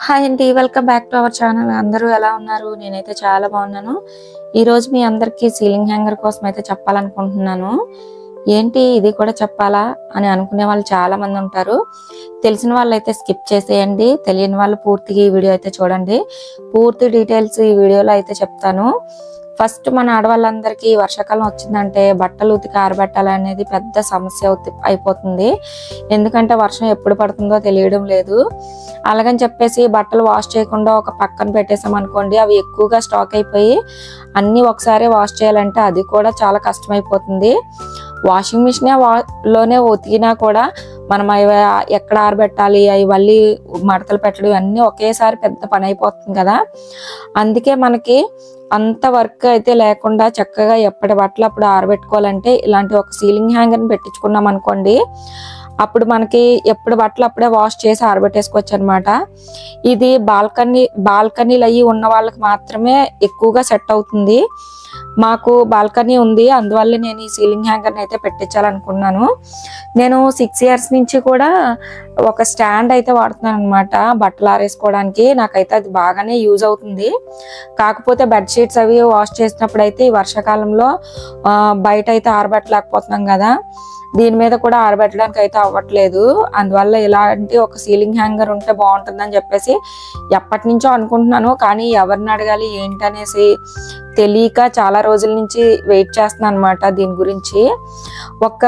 Hi అండి, welcome back to our channel. అందరూ ఎలా ఉన్నారు? నేనైతే చాలా బాగున్నాను. ఈరోజు మీ అందరికీ సీలింగ్ హ్యాంగర్ కోసం అయితే చెప్పాలనుకుంటున్నాను. ఏంటి ఇది కూడా చెప్పాలా అని అనుకునే వాళ్ళు చాలా మంది ఉంటారు. తెలిసిన వాళ్ళు అయితే స్కిప్ చేసేయండి, తెలియని వాళ్ళు పూర్తిగా ఈ వీడియో అయితే చూడండి. పూర్తి డీటెయిల్స్ ఈ వీడియోలో అయితే చెప్తాను. ఫస్ట్ మన ఆడవాళ్ళందరికీ వర్షాకాలం వచ్చిందంటే బట్టలు ఉతికి ఆరబెట్టాలనేది పెద్ద సమస్య అయిపోతుంది. ఎందుకంటే వర్షం ఎప్పుడు పడుతుందో తెలియడం లేదు. అలాగని చెప్పేసి బట్టలు వాష్ చేయకుండా ఒక పక్కన పెట్టేసాం అనుకోండి, అవి ఎక్కువగా స్టాక్ అయిపోయి అన్నీ ఒకసారి వాష్ చేయాలంటే అది కూడా చాలా కష్టమైపోతుంది. వాషింగ్ మిషన్ లోనే ఉతికినా కూడా మనం అవి ఎక్కడ ఆరబెట్టాలి, అవి మళ్ళీ మడతలు పెట్టడం ఇవన్నీ ఒకేసారి పెద్ద పని అయిపోతుంది కదా. అందుకే మనకి అంత వర్క్ అయితే లేకుండా చక్కగా ఎప్పటి బట్టలు అప్పుడు ఆరబెట్టుకోవాలంటే ఇలాంటి ఒక సీలింగ్ హ్యాంగర్ని పెట్టించుకున్నాం అనుకోండి, అప్పుడు మనకి ఎప్పుడు బట్టలు అప్పుడే వాష్ చేసి ఆరబెట్టేసుకోవచ్చు అనమాట. ఇది బాల్కనీలు అయ్యి ఉన్న వాళ్ళకి మాత్రమే ఎక్కువగా సెట్ అవుతుంది. మాకు బాల్కనీ ఉంది, అందువల్ల నేను ఈ సీలింగ్ హ్యాంగర్ని అయితే పెట్టించాలనుకున్నాను. నేను 6 years నుంచి కూడా ఒక స్టాండ్ అయితే వాడుతున్నాను అనమాట బట్టలు ఆరేసుకోవడానికి. నాకైతే అది బాగానే యూజ్ అవుతుంది. కాకపోతే బెడ్షీట్స్ అవి వాష్ చేసినప్పుడు అయితే ఈ వర్షాకాలంలో బయట అయితే ఆరబెట్టలేకపోతున్నాం కదా, దీని మీద కూడా ఆరబెట్టడానికి అయితే అవ్వట్లేదు. అందువల్ల ఇలాంటి ఒక సీలింగ్ హ్యాంగర్ ఉంటే బాగుంటుందని చెప్పేసి ఎప్పటి నుంచో అనుకుంటున్నాను, కానీ ఎవరిని అడగాలి ఏంటనేసి తెలియక చాలా రోజుల నుంచి వెయిట్ చేస్తున్నాను అనమాట దీని గురించి. ఒక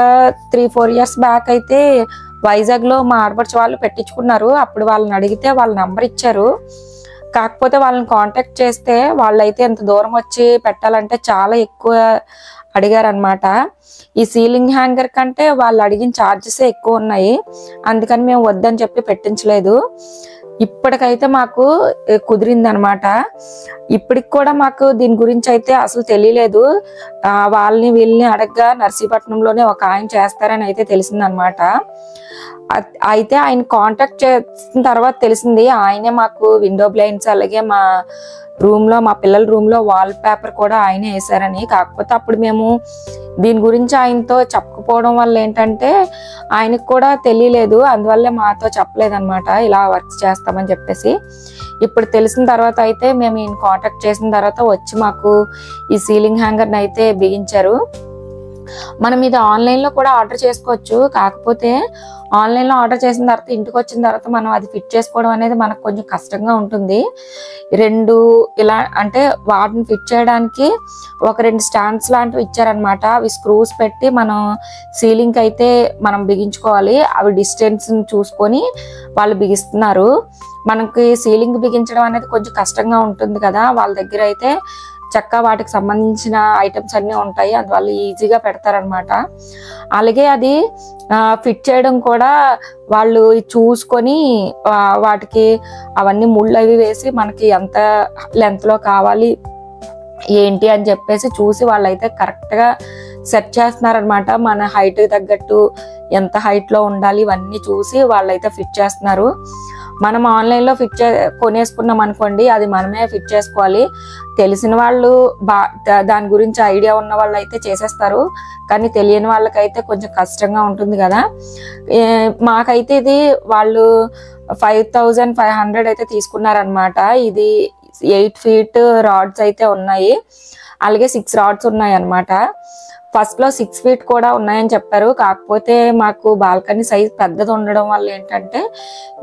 3-4 years బ్యాక్ అయితే వైజాగ్లో మా ఆడపడుచు వాళ్ళు పెట్టించుకున్నారు. అప్పుడు వాళ్ళని అడిగితే వాళ్ళ నెంబర్ ఇచ్చారు. కాకపోతే వాళ్ళని కాంటాక్ట్ చేస్తే వాళ్ళైతే ఎంత దూరం వచ్చి పెట్టాలంటే చాలా ఎక్కువ అడిగారు అనమాట. ఈ సీలింగ్ హ్యాంగర్ కంటే వాళ్ళు అడిగిన ఛార్జెస్ ఎక్కువ ఉన్నాయి, అందుకని మేము వద్దని చెప్పి పెట్టించలేదు. ఇప్పటికైతే మాకు కుదిరింది అనమాట. ఇప్పటికి కూడా మాకు దీని గురించి అయితే అసలు తెలియలేదు. వాళ్ళని వీళ్ళని అడగగా నర్సీపట్నంలోనే ఒక ఆయన చేస్తారని అయితే తెలిసిందనమాట. అయితే ఆయన కాంటాక్ట్ చేసిన తర్వాత తెలిసింది ఆయనే మాకు విండో బ్లైండ్స్ అలాగే మా రూమ్లో మా పిల్లల రూమ్లో వాల్ పేపర్ కూడా ఆయనే వేసారని. కాకపోతే అప్పుడు మేము దీని గురించి ఆయనతో చెప్పకపోవడం వల్ల ఏంటంటే ఆయనకు కూడా తెలియలేదు, అందువల్లే మాతో చెప్పలేదన్నమాట ఇలా వర్క్ చేస్తామని చెప్పేసి. ఇప్పుడు తెలిసిన తర్వాత అయితే మేము ఈయన కాంటాక్ట్ చేసిన తర్వాత వచ్చి మాకు ఈ సీలింగ్ హ్యాంగర్ని అయితే బిగించారు. మనం ఇది ఆన్లైన్లో కూడా ఆర్డర్ చేసుకోవచ్చు. కాకపోతే ఆన్లైన్లో ఆర్డర్ చేసిన తర్వాత ఇంటికి వచ్చిన తర్వాత మనం అది ఫిట్ చేసుకోవడం అనేది మనకు కొంచెం కష్టంగా ఉంటుంది. ఇలా అంటే వాటిని ఫిట్ చేయడానికి ఒక 2 స్టాండ్స్ లాంటివి ఇచ్చారనమాట. అవి స్క్రూస్ పెట్టి మనం సీలింగ్కి అయితే మనం బిగించుకోవాలి. అవి డిస్టెన్స్ చూసుకొని వాళ్ళు బిగిస్తున్నారు. మనకి సీలింగ్ బిగించడం అనేది కొంచెం కష్టంగా ఉంటుంది కదా, వాళ్ళ దగ్గర అయితే చక్కగా వాటికి సంబంధించిన ఐటమ్స్ అన్నీ ఉంటాయి, అందువల్ల ఈజీగా పెడతారనమాట. అలాగే అది ఫిట్ చేయడం కూడా వాళ్ళు చూసుకొని వాటికి అవన్నీ ముళ్ళు అవి వేసి మనకి ఎంత లెంత్లో కావాలి ఏంటి అని చెప్పేసి చూసి వాళ్ళైతే కరెక్ట్గా సెట్ చేస్తున్నారనమాట. మన హైట్కి తగ్గట్టు ఎంత హైట్లో ఉండాలి ఇవన్నీ చూసి వాళ్ళైతే ఫిట్ చేస్తున్నారు. మనం ఆన్లైన్లో కొనేసుకున్నాం అనుకోండి, అది మనమే ఫిట్ చేసుకోవాలి. తెలిసిన వాళ్ళు దాని గురించి ఐడియా ఉన్న వాళ్ళు అయితే చేసేస్తారు, కానీ తెలియని వాళ్ళకైతే కొంచెం కష్టంగా ఉంటుంది కదా. మాకైతే ఇది వాళ్ళు 5500 అయితే తీసుకున్నారనమాట. ఇది 8 feet రాడ్స్ అయితే ఉన్నాయి, అలాగే 6 rods ఉన్నాయి అనమాట. ఫస్ట్లో 6 feet కూడా ఉన్నాయని చెప్పారు. కాకపోతే మాకు బాల్కనీ సైజ్ పెద్దది ఉండడం వల్ల ఏంటంటే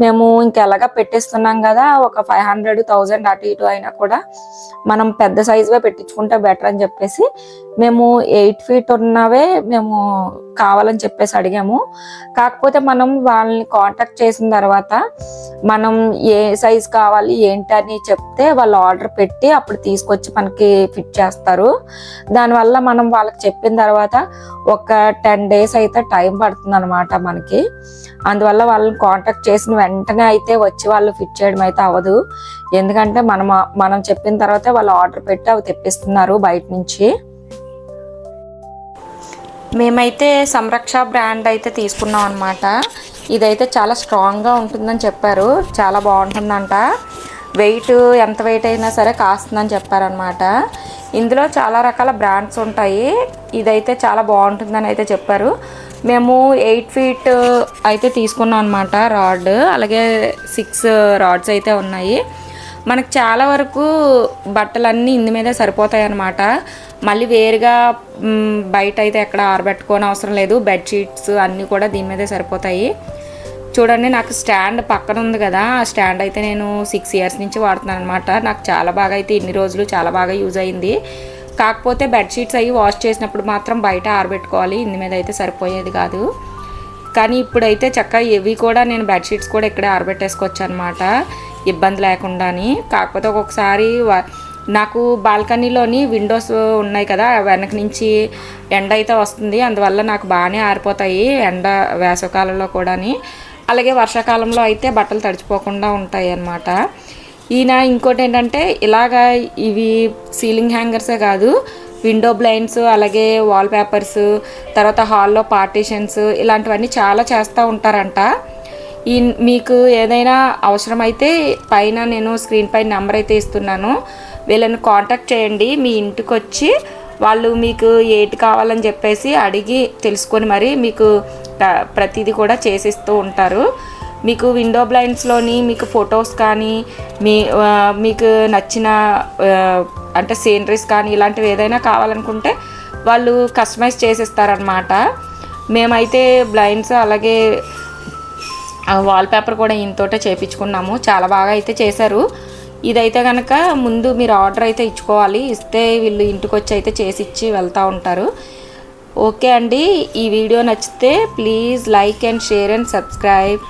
మేము ఇంకెలాగా పెట్టేస్తున్నాం కదా, ఒక 500-1000 అటు ఇటు అయినా కూడా మనం పెద్ద సైజువే పెట్టించుకుంటే బెటర్ అని చెప్పేసి మేము 8 feet ఉన్నవే మేము కావాలని చెప్పేసి అడిగాము. కాకపోతే మనం వాళ్ళని కాంటాక్ట్ చేసిన తర్వాత మనం ఏ సైజ్ కావాలి ఏంటని చెప్తే వాళ్ళు ఆర్డర్ పెట్టి అప్పుడు తీసుకొచ్చి మనకి ఫిట్ చేస్తారు. దానివల్ల మనం వాళ్ళకి చెప్పిన తర్వాత ఒక 10 days అయితే టైం పడుతుంది అనమాట మనకి. అందువల్ల వాళ్ళని కాంటాక్ట్ చేసిన వెంటనే అయితే వచ్చి వాళ్ళు ఫిట్ చేయడం అయితే అవ్వదు, ఎందుకంటే మనం చెప్పిన తర్వాతే వాళ్ళు ఆర్డర్ పెట్టి అవి తెప్పిస్తున్నారు బయట నుంచి. మేమైతే సంరక్ష బ్రాండ్ అయితే తీసుకున్నాం అనమాట. ఇదైతే చాలా స్ట్రాంగ్గా ఉంటుందని చెప్పారు, చాలా బాగుంటుందంట. ఎంత వెయిట్ అయినా సరే కాస్తుందని చెప్పారనమాట. ఇందులో చాలా రకాల బ్రాండ్స్ ఉంటాయి, ఇదైతే చాలా బాగుంటుందని అయితే చెప్పారు. మేము 8 ఫీట్ అయితే తీసుకున్నాం అనమాట రాడ్. అలాగే 6 రాడ్స్ అయితే ఉన్నాయి. మనకు చాలా వరకు బట్టలన్నీ ఇందు మీదే సరిపోతాయి అన్నమాట. మళ్ళీ వేరుగా బయట అయితే ఎక్కడ ఆరబెట్టుకోని అవసరం లేదు. బెడ్షీట్స్ అన్నీ కూడా దీని మీదే సరిపోతాయి. చూడండి, నాకు స్టాండ్ పక్కన ఉంది కదా, ఆ స్టాండ్ అయితే నేను 6 ఇయర్స్ నుంచి వాడుతున్నాను అనమాట. నాకు చాలా బాగా అయితే ఇన్ని రోజులు చాలా బాగా యూజ్ అయింది. కాకపోతే బెడ్షీట్స్ అవి వాష్ చేసినప్పుడు మాత్రం బయట ఆరబెట్టుకోవాలి, ఇందు మీద అయితే సరిపోయేది కాదు. కానీ ఇప్పుడైతే చక్కగా ఇవి కూడా నేను బెడ్షీట్స్ కూడా ఇక్కడే ఆరబెట్టేసుకోవచ్చు అనమాట, ఇబ్బంది లేకుండాని. కాకపోతే ఒక్కొక్కసారి నాకు బాల్కనీలోని విండోస్ ఉన్నాయి కదా, వెనక నుంచి ఎండ అయితే వస్తుంది, అందువల్ల నాకు బాగానే ఆరిపోతాయి ఎండ వేసవకాలంలో కూడాని. అలాగే వర్షాకాలంలో అయితే బట్టలు తడిచిపోకుండా ఉంటాయి అన్నమాట. ఈయన ఇంకోటి ఏంటంటే ఇలాగా ఇవి సీలింగ్ హ్యాంగర్సే కాదు, విండో బ్లైండ్స్, అలాగే వాల్ పేపర్స్, తర్వాత హాల్లో పార్టీషన్స్, ఇలాంటివన్నీ చాలా చేస్తూ ఉంటారంట. మీకు ఏదైనా అవసరమైతే పైన నేను స్క్రీన్ పైన నెంబర్ అయితే ఇస్తున్నాను, వీళ్ళని కాంటాక్ట్ చేయండి. మీ ఇంటికి వచ్చి వాళ్ళు మీకు ఏటి కావాలని చెప్పేసి అడిగి తెలుసుకొని మరి మీకు ప్రతిదీ కూడా చేసిస్తూ ఉంటారు. మీకు విండో బ్లైండ్స్లోని మీకు ఫొటోస్ కానీ మీకు నచ్చిన అంటే సీనరీస్ కానీ ఇలాంటివి ఏదైనా కావాలనుకుంటే వాళ్ళు కస్టమైజ్ చేసిస్తారనమాట. మేమైతే బ్లైండ్స్ అలాగే వాల్పేపర్ కూడా ఈయనతోటే చేయించుకున్నాము, చాలా బాగా అయితే చేశారు. ఇదైతే కనుక ముందు మీరు ఆర్డర్ అయితే ఇచ్చుకోవాలి, ఇస్తే వీళ్ళు ఇంటికి వచ్చి అయితే చేసి ఇచ్చి వెళ్తూ ఉంటారు. ఓకే అండి, ఈ వీడియో నచ్చితే please like and share and subscribe.